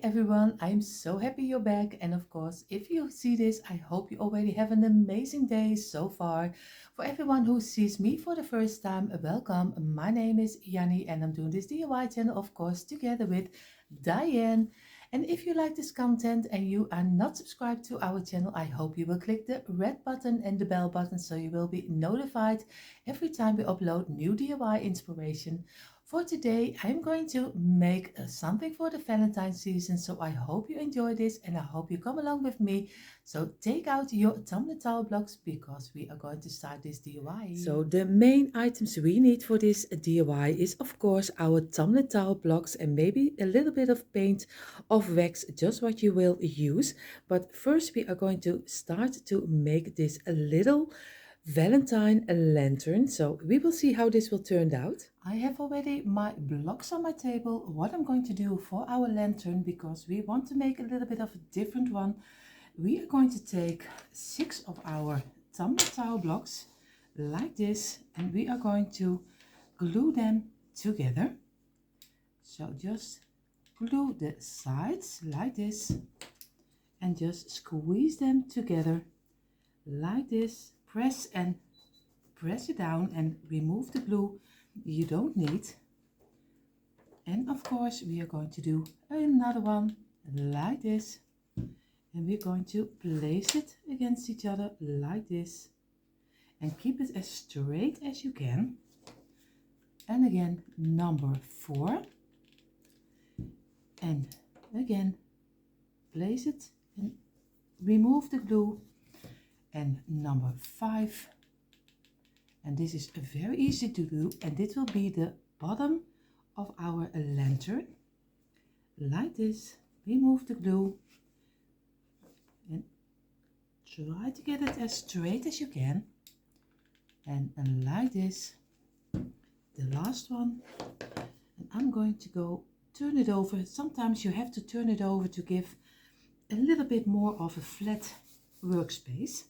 everyone, I'm so happy you're back. And of course, if you see this, I hope you already have an amazing day so far. For everyone who sees me for the first time, welcome. My name is Yanni and I'm doing this DIY channel, of course, together with Diane. And if you like this content and you are not subscribed to our channel, I hope you will click the red button and the bell button so you will be notified every time we upload new DIY inspiration. For today, I'm going to make something for the Valentine's season, so I hope you enjoy this and I hope you come along with me. So take out your tumbler towel blocks because we are going to start this DIY. So the main items we need for this DIY is of course our tumbler towel blocks and maybe a little bit of paint of wax, just what you will use. But first we are going to start to make this a little Valentine lantern. So we will see how this will turn out. I have already my blocks on my table. What I'm going to do for our lantern, because we want to make a little bit of a different one, we are going to take 6 of our tumbler towel blocks like this and we are going to glue them together. So just glue the sides like this and just squeeze them together like this. Press it down and remove the glue you don't need. And of course we are going to do another one like this and we're going to place it against each other like this and keep it as straight as you can. And again number 4 and again place it and remove the glue. And number 5, and this is very easy to do, and it will be the bottom of our lantern like this. Remove the glue and try to get it as straight as you can, and like this the last one. And I'm going to go turn it over. Sometimes you have to turn it over to give a little bit more of a flat workspace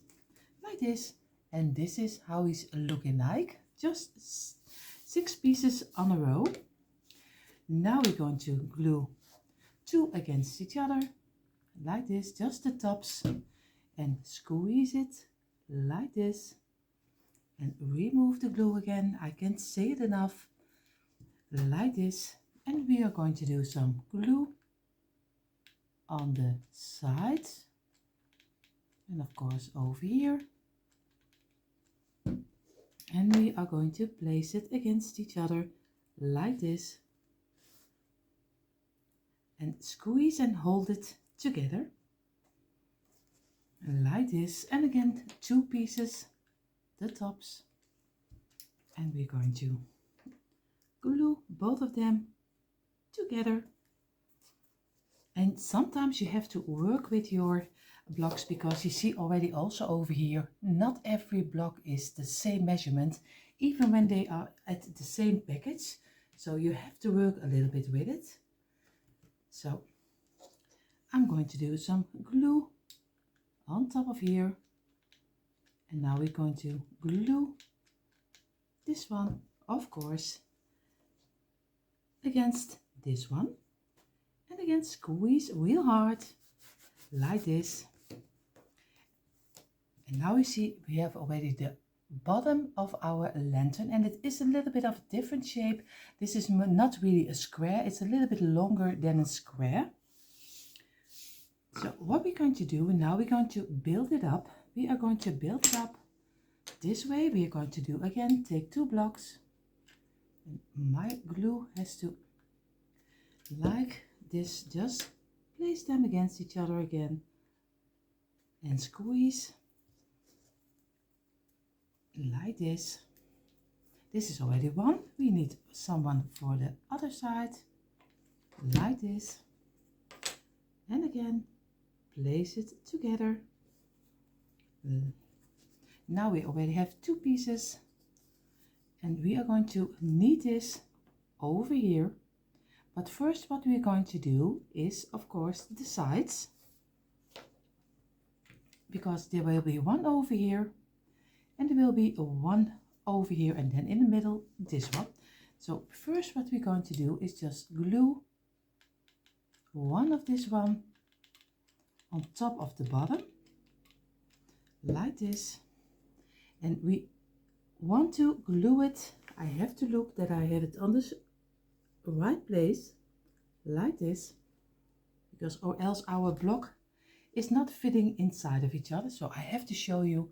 like this. And this is how he's looking like, just 6 pieces on a row. Now we're going to glue 2 against each other like this, just the tops, and squeeze it like this and remove the glue again. I can't say it enough, like this. And we are going to do some glue on the sides and of course over here. And we are going to place it against each other like this and squeeze and hold it together like this. And again 2 pieces, the tops, and we're going to glue both of them together. And sometimes you have to work with your blocks because you see already also over here, not every block is the same measurement, even when they are at the same package. So you have to work a little bit with it. So I'm going to do some glue on top of here. And now we're going to glue this one, of course, against this one. And again squeeze real hard like this. And now you see we have already the bottom of our lantern, and it is a little bit of a different shape. This is not really a square, it's a little bit longer than a square. So what we're going to do now, we're going to build it up. We are going to build it up this way. We are going to do again, take 2 blocks and my glue has to, like this, just place them against each other again and squeeze like this. This is already one. We need someone for the other side like this, and again place it together. Now we already have 2 pieces and we are going to knead this over here. But first what we're going to do is of course the sides, because there will be one over here and there will be one over here, and then in the middle this one. So first what we're going to do is just glue one of this one on top of the bottom like this, and we want to glue it. I have to look that I have it on the right place like this, because or else our block is not fitting inside of each other. So I have to show you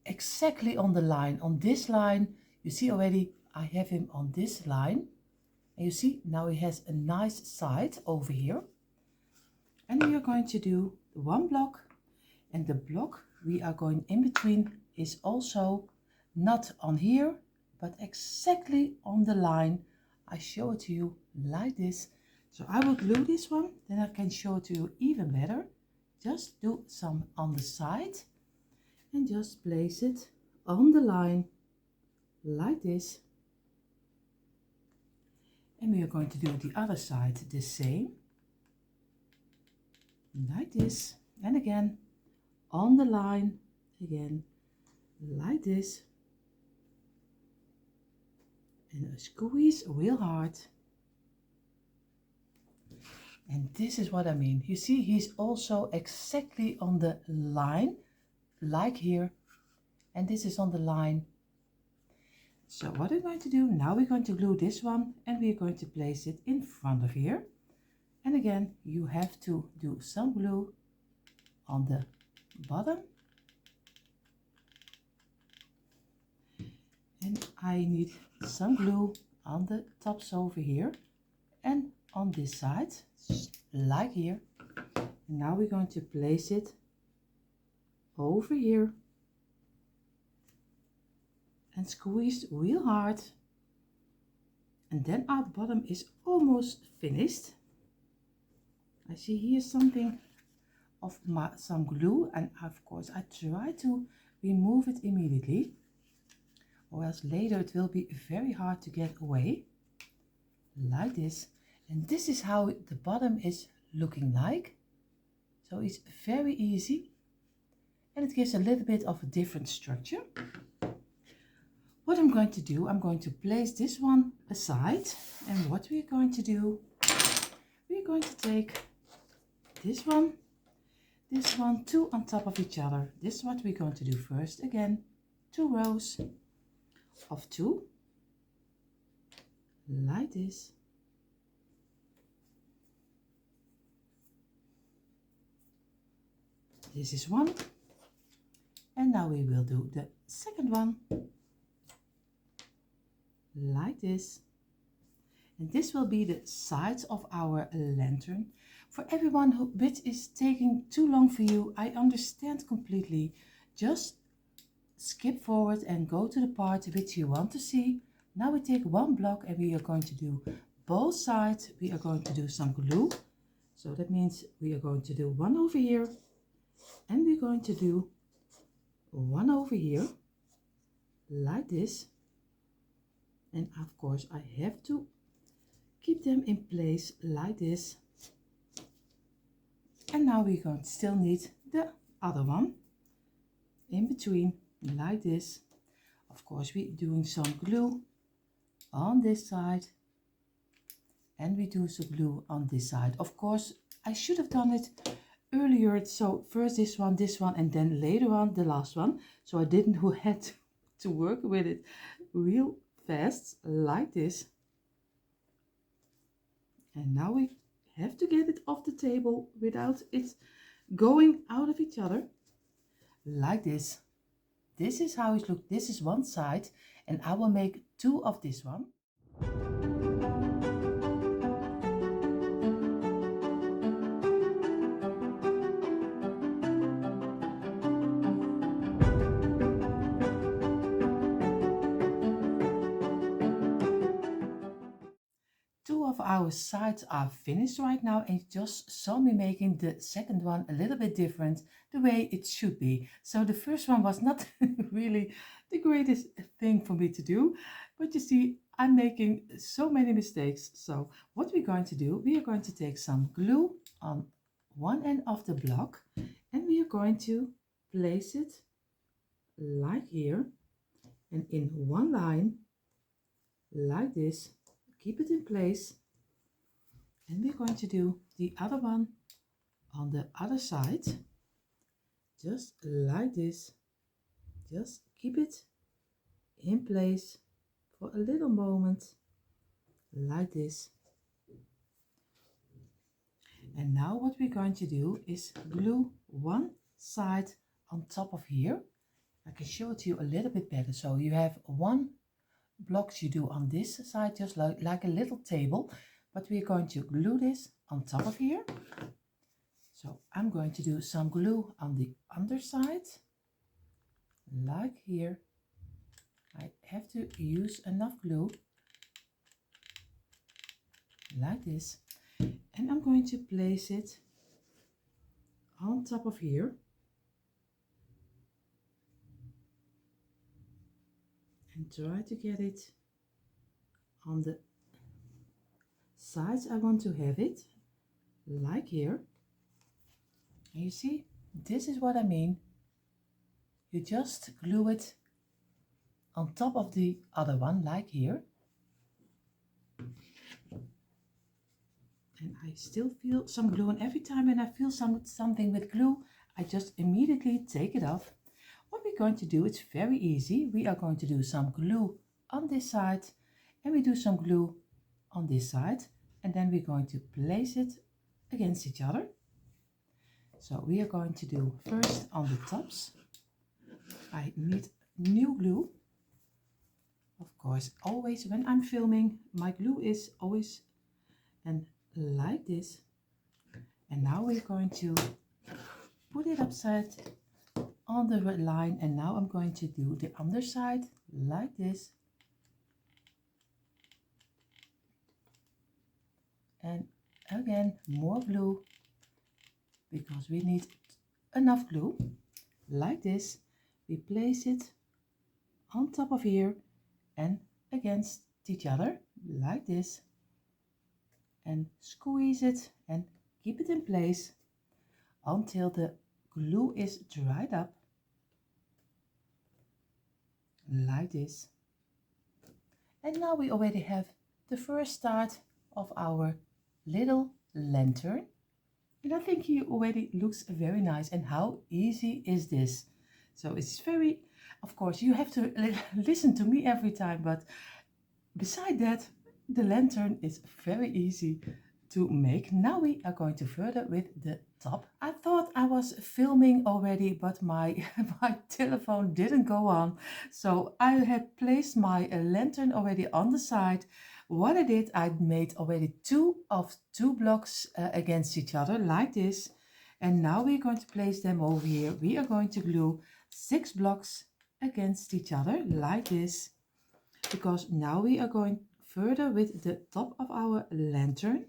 exactly on the line. On this line, you see already I have him on this line, and you see now he has a nice side over here. And we are going to do one block, and the block we are going in between is also not on here, but exactly on the line. I show it to you like this. So I will glue this one, then I can show it to you even better. Just do some on the side and just place it on the line like this. And we are going to do the other side the same, like this, and again on the line again like this, and squeeze real hard. And this is what I mean. You see he's also exactly on the line like here, and this is on the line. So what we're going to do now, we're going to glue this one, and we're going to place it in front of here. And again, you have to do some glue on the bottom, and I need some glue on the tops over here and on this side like here. And now we're going to place it over here and squeeze real hard, and then our bottom is almost finished. I see here something of some glue, and of course I try to remove it immediately, or else later it will be very hard to get away like this. And this is how the bottom is looking like. So it's very easy, and it gives a little bit of a different structure. What I'm going to do, I'm going to place this one aside, and what we're going to do, we're going to take this one, two on top of each other. This is what we're going to do first. Again, 2 rows of 2 like this. This is one, and now we will do the second one like this. And this will be the sides of our lantern. For everyone which is taking too long for you, I understand completely. Just skip forward and go to the part which you want to see. Now we take one block, and we are going to do both sides. We are going to do some glue. So that means we are going to do one over here, and we're going to do one over here like this. And of course I have to keep them in place like this. And now we're going to still need the other one in between like this. Of course we're doing some glue on this side, and we do some glue on this side. Of course I should have done it earlier, so first this one, and then later on the last one, so I didn't have to work with it real fast like this. And now we have to get it off the table without it going out of each other like this. This is how it looks. This is one side, and I will make 2 of this one. Of our sides are finished right now, and you just saw me making the second one a little bit different, the way it should be. So the first one was not really the greatest thing for me to do, but you see I'm making so many mistakes. So what we're going to do, we are going to take some glue on one end of the block, and we are going to place it like here, and in one line like this. Keep it in place, And we're going to do the other one on the other side, just like this. Just keep it in place for a little moment, like this. And now what we're going to do is glue one side on top of here. I can show it to you a little bit better. So you have one blocks you do on this side, just like a little table, but we're going to glue this on top of here. So I'm going to do some glue on the underside, like here. I have to use enough glue, like this, and I'm going to place it on top of here. And try to get it on the sides I want to have it, like here. And you see, this is what I mean. You just glue it on top of the other one, like here. And I still feel some glue, and every time when I feel something with glue, I just immediately take it off. What we're going to do, it's very easy. We are going to do some glue on this side, and we do some glue on this side, and then we're going to place it against each other. So we are going to do first on the tops. I need new glue. Of course, always when I'm filming, my glue is always and like this. And now we're going to put it upside on the red line, and now I'm going to do the underside like this. And again, more glue, because we need enough glue, like this. We place it on top of here and against each other, like this, and squeeze it and keep it in place until the glue is dried up, like this. And now we already have the first start of our little lantern, and I think he already looks very nice. And how easy is this? So it's very, of course you have to listen to me every time, but beside that, the lantern is very easy to make. Now we are going to further with the top. I thought I was filming already, but my telephone didn't go on, so I had placed my lantern already on the side. What I did, I made already two blocks against each other, like this, and now we're going to place them over here. We are going to glue 6 blocks against each other, like this, because now we are going further with the top of our lantern.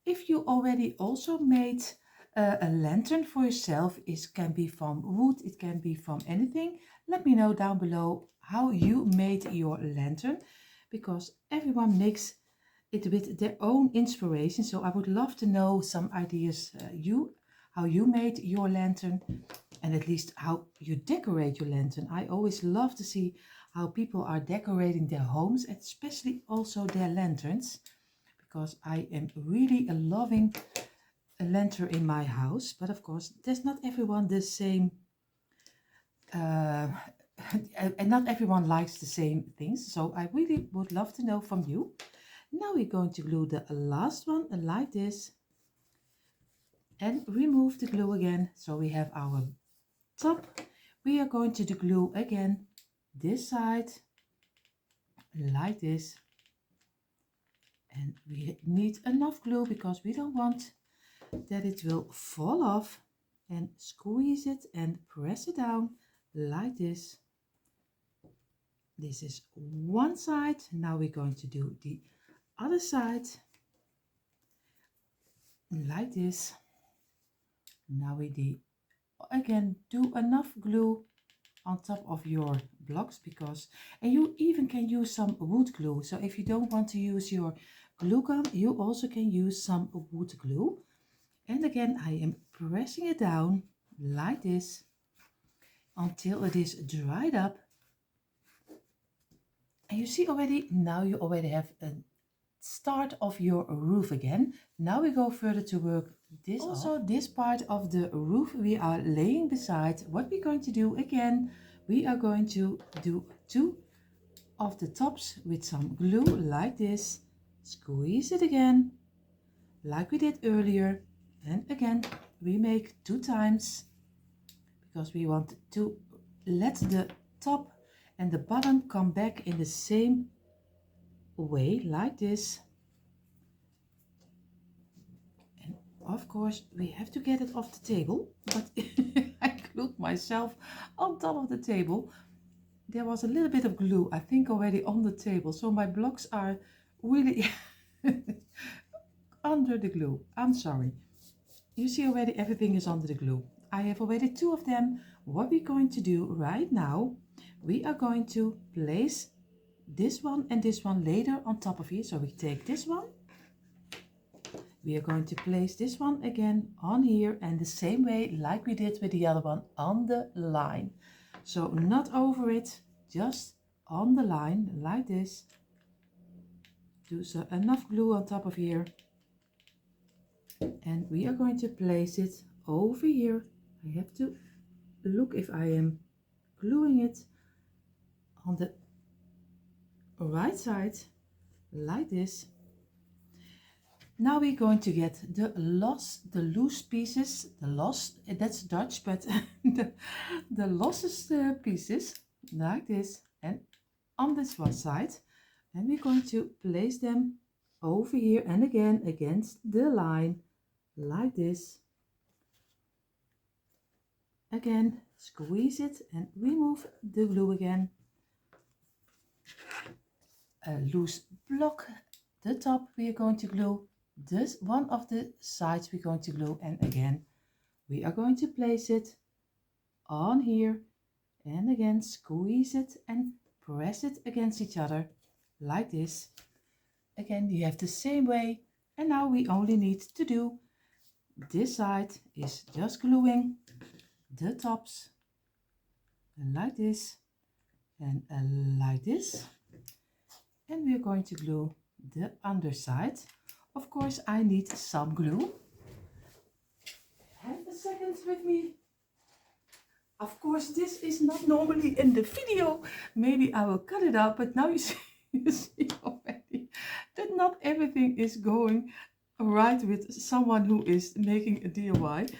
If you already also made a lantern for yourself, it can be from wood, it can be from anything. Let me know down below how you made your lantern, because everyone makes it with their own inspiration. So I would love to know some ideas, how you made your lantern, and at least how you decorate your lantern. I always love to see how people are decorating their homes, especially also their lanterns, because I am really loving a lantern in my house. But of course, there's not everyone the same, and not everyone likes the same things. So I really would love to know from you. Now we're going to glue the last one like this, and remove the glue again. So we have our top. We are going to do glue again this side, like this, and we need enough glue because we don't want that it will fall off. And squeeze it and press it down like this. This is one side. Now we're going to do the other side like this. Now we again do enough glue on top of your blocks, because, and you even can use some wood glue. So if you don't want to use your glue gun, you also can use some wood glue. And again, I am pressing it down like this until it is dried up. And you see already, now you already have a start of your roof again. Now we go further to work this also off. This part of the roof we are laying beside. What we're going to do again, we are going to do 2 of the tops with some glue like this. Squeeze it again like we did earlier, and again we make 2 times because we want to let the top and the bottom come back in the same way like this. And of course we have to get it off the table, but I glued myself on top of the table. There was a little bit of glue, I think, already on the table, so my blocks are really under the glue. I'm sorry. You see already everything is under the glue. I have already 2 of them. What we're going to do right now, we are going to place this one and this one later on top of here. So we take this one. We are going to place this one again on here, and the same way like we did with the other one, on the line. So not over it, just on the line like this. Do so enough glue on top of here. And we are going to place it over here. I have to look if I am gluing it on the right side like this. Now we're going to get the loose pieces, that's Dutch, but the loosest pieces like this, and on this one side, and we're going to place them over here and again against the line like this. Again, squeeze it and remove the glue again. A loose block, the top we are going to glue, this one of the sides we're going to glue, and again we are going to place it on here and again squeeze it and press it against each other like this. Again, you have the same way, and now we only need to do this side is just gluing the tops like this and like this, and we're going to glue the underside. Of course I need some glue. Have a second with me. Of course this is not normally in the video, maybe I will cut it out, but now you see already that not everything is going right with someone who is making a DIY.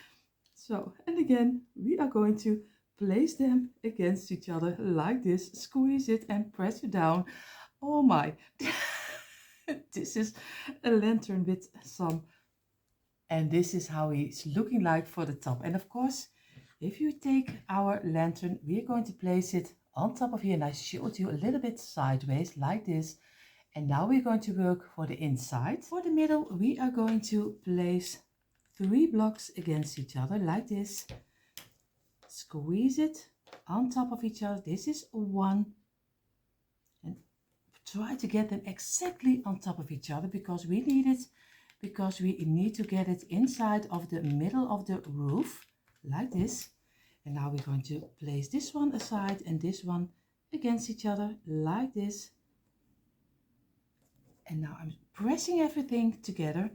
So, and again we are going to place them against each other like this, squeeze it and press it down. Oh my, this is a lantern with some, and this is how it's looking like for the top. And of course, if you take our lantern, we are going to place it on top of here, and I showed you a little bit sideways like this. And now we're going to work for the inside. For the middle, we are going to place 3 blocks against each other like this. Squeeze it on top of each other. This is 1. And try to get them exactly on top of each other because we need it, because we need to get it inside of the middle of the roof like this. And now we're going to place this one aside and this one against each other like this. And now I'm pressing everything together.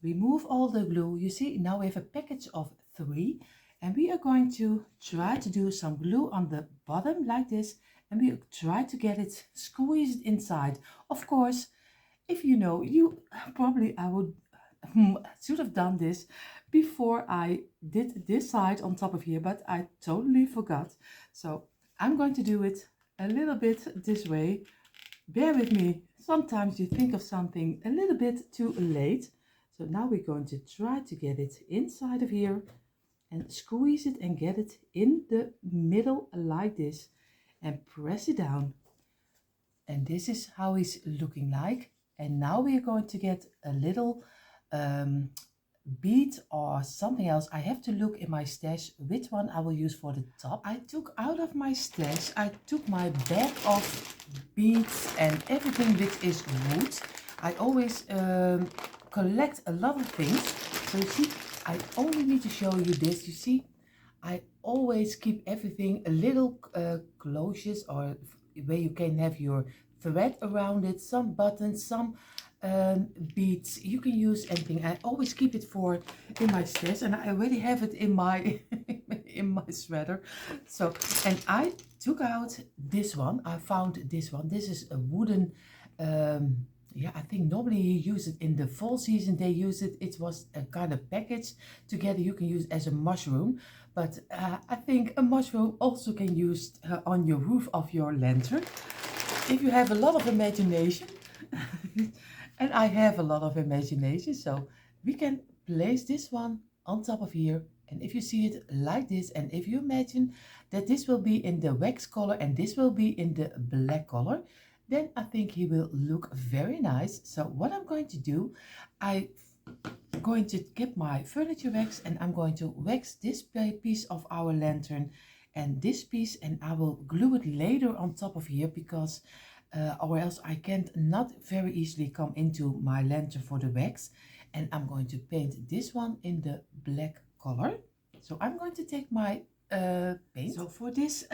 Remove all the glue. You see, now we have a package of 3, and we are going to try to do some glue on the bottom like this, and we try to get it squeezed inside. Of course, if you know, you probably, I would should have done this before I did this side on top of here, but I totally forgot. So I'm going to do it a little bit this way. Bear with me. Sometimes you think of something a little bit too late. So now we're going to try to get it inside of here and squeeze it and get it in the middle like this and press it down. And this is how it's looking like. And now we are going to get a little bead or something else. I have to look in my stash which one I will use for the top. I took out of my stash, I took my bag of beads and everything which is wood. I always collect a lot of things. So you see, I only need to show you this. You see, I always keep everything a little closures, or where you can have your thread around it, some buttons, some beads. You can use anything. I always keep it for in my stash, and I already have it in my in my sweater. So, and I took out this one. I found this one. This is a wooden. Yeah, I think normally you use it in the fall season. They use it. It was a kind of package together. You can use as a mushroom, but I think a mushroom also can use on your roof of your lantern if you have a lot of imagination. And I have a lot of imagination, so we can place this one on top of here. And if you see it like this, and if you imagine that this will be in the wax color and this will be in the black color, then I think he will look very nice. So what I'm going to do, I'm going to get my furniture wax and I'm going to wax this piece of our lantern and this piece, and I will glue it later on top of here because or else I can't not very easily come into my lantern for the wax. And I'm going to paint this one in the black color. So I'm going to take my paint. So for this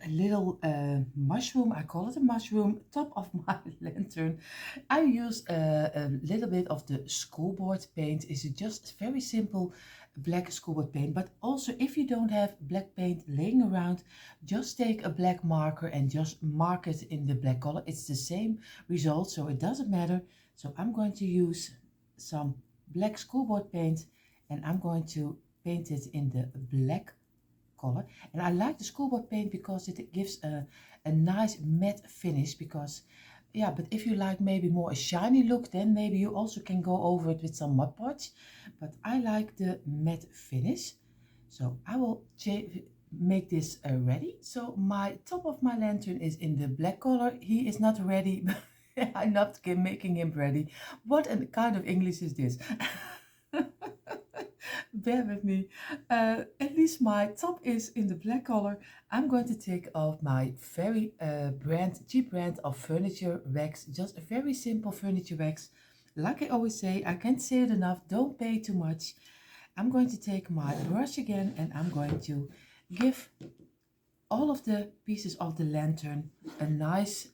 little mushroom, I call it a mushroom, top of my lantern, I use a little bit of the schoolboard paint. It's just very simple black schoolboard paint, but also if you don't have black paint laying around, just take a black marker and just mark it in the black color. It's the same result, so it doesn't matter. So I'm going to use some black schoolboard paint and I'm going to paint it in the black color. And I like the schoolboard paint because it gives a nice matte finish. Because yeah, but if you like maybe more a shiny look, then maybe you also can go over it with some Mod Podge, but I like the matte finish. So I will make this ready. So my top of my lantern is in the black color. He is not ready. I'm not making him ready. What kind of English is this? Bear with me. At least my top is in the black color. I'm going to take off my very cheap brand of furniture wax. Just a very simple furniture wax. Like I always say, I can't say it enough. Don't pay too much. I'm going to take my brush again and I'm going to give all of the pieces of the lantern a nice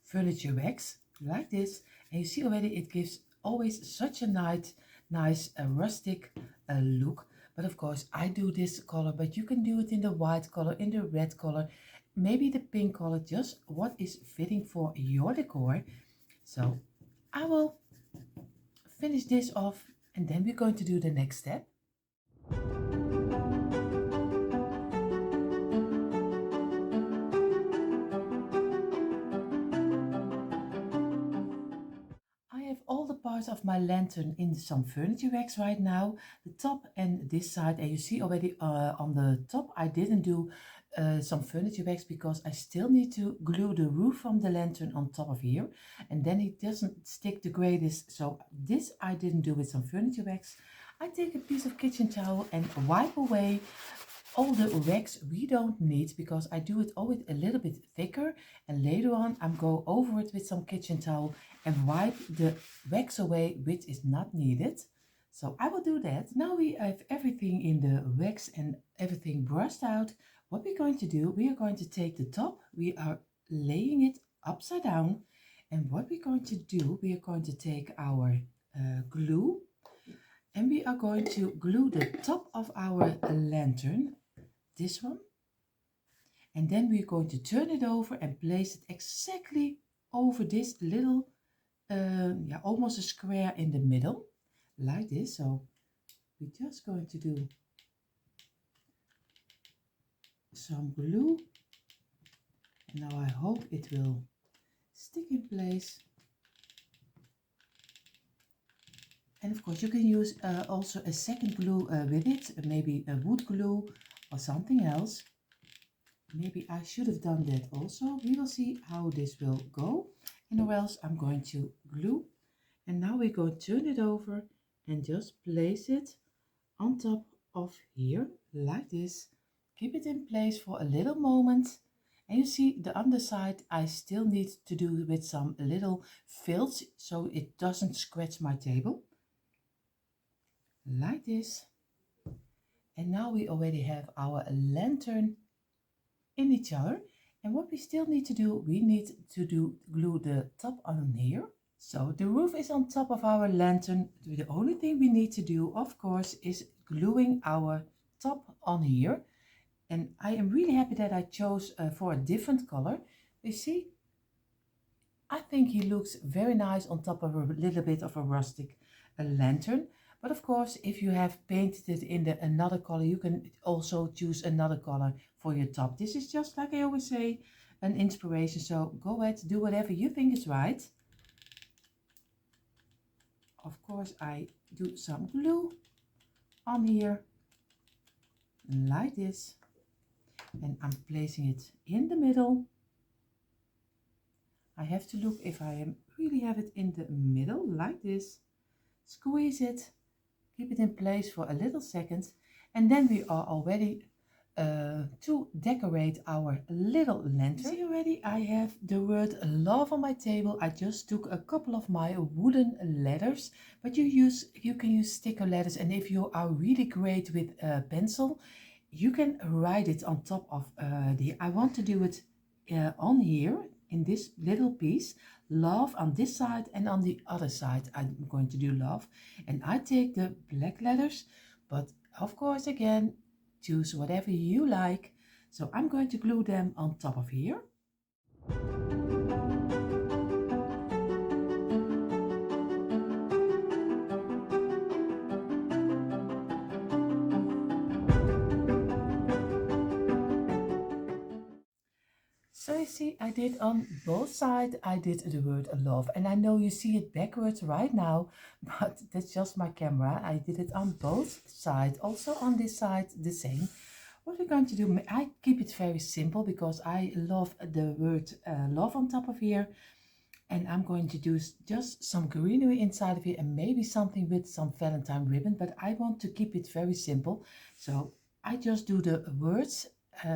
furniture wax like this. And you see already it gives always such a nice rustic look. But of course I do this color, but you can do it in the white color, in the red color, maybe the pink color, just what is fitting for your decor. So I will finish this off and then we're going to do the next step. I have all the parts of my lantern in some furniture wax right now, the top and this side, and you see already on the top I didn't do some furniture wax because I still need to glue the roof from the lantern on top of here, and then it doesn't stick the greatest. So this I didn't do with some furniture wax. I take a piece of kitchen towel and wipe away all the wax we don't need, because I do it always a little bit thicker, and later on I'm go over it with some kitchen towel and wipe the wax away which is not needed. So I will do that. Now we have everything in the wax and everything brushed out. What we're going to do, we are going to take the top, we are laying it upside down, and what we're going to do, we are going to take our glue and we are going to glue the top of our lantern, this one, and then we're going to turn it over and place it exactly over this little yeah, almost a square in the middle like this. So we're just going to do some glue, and now I hope it will stick in place. And of course you can use also a second glue with it, maybe a wood glue or something else. Maybe I should have done that also. We will see how this will go. And or else I'm going to glue. And now we're going to turn it over and just place it on top of here like this. Keep it in place for a little moment. And you see the underside I still need to do with some little fills so it doesn't scratch my table. Like this. And now we already have our lantern in each other. And what we still need to do, we need to glue the top on here So the roof is on top of our lantern. The only thing we need to do, of course, is gluing our top on here. And I am really happy that I chose for a different color. You see, I think he looks very nice on top of a little bit of a rustic lantern. But of course, if you have painted it in another color, you can also choose another color for your top. This is just like I always say, an inspiration. So go ahead, do whatever you think is right. Of course, I do some glue on here like this, and I'm placing it in the middle. I have to look if I really have it in the middle like this. Squeeze it, keep it in place for a little second, and then we are all ready to decorate our little lantern. See already I have the word love on my table. I just took a couple of my wooden letters, but you can use sticker letters, and if you are really great with pencil, you can write it on top of I want to do it on here in this little piece, love on this side, and on the other side I'm going to do love. And I take the black letters, but of course again, choose whatever you like. So I'm going to glue them on top of here. So you see, I did on both sides, I did the word love. And I know you see it backwards right now, but that's just my camera. I did it on both sides, also on this side the same. What we're going to do, I keep it very simple because I love the word love on top of here. And I'm going to do just some greenery inside of it and maybe something with some Valentine ribbon, but I want to keep it very simple. So I just do the words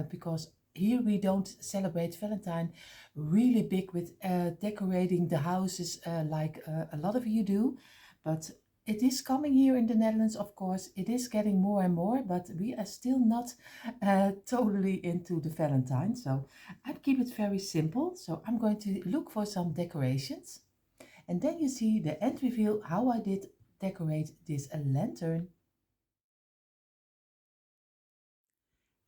because here we don't celebrate Valentine really big with decorating the houses like a lot of you do. But it is coming here in the Netherlands, of course. It is getting more and more, but we are still not totally into the Valentine. So I keep it very simple. So I'm going to look for some decorations. And then you see the end reveal how I did decorate this lantern.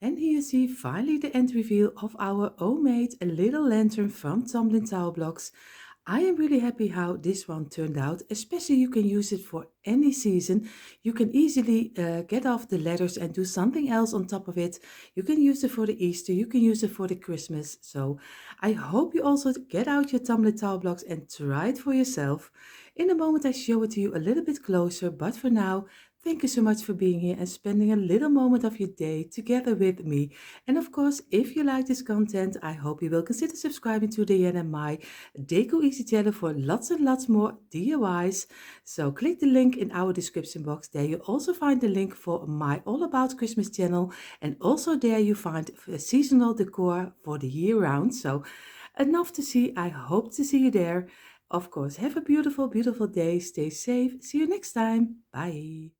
And here you see finally the end reveal of our homemade little lantern from tumbling tile blocks. I am really happy how this one turned out, especially you can use it for any season. You can easily get off the letters and do something else on top of it. You can use it for the Easter, you can use it for the Christmas. So I hope you also get out your tumbling tile blocks and try it for yourself. In a moment I show it to you a little bit closer, but for now, thank you so much for being here and spending a little moment of your day together with me. And of course, if you like this content, I hope you will consider subscribing to the Jen and my Deco Easy channel for lots and lots more DIYs. So click the link in our description box. There you also find the link for my All About Christmas channel. And also there you find seasonal decor for the year round. So enough to see. I hope to see you there. Of course, have a beautiful, beautiful day. Stay safe. See you next time. Bye.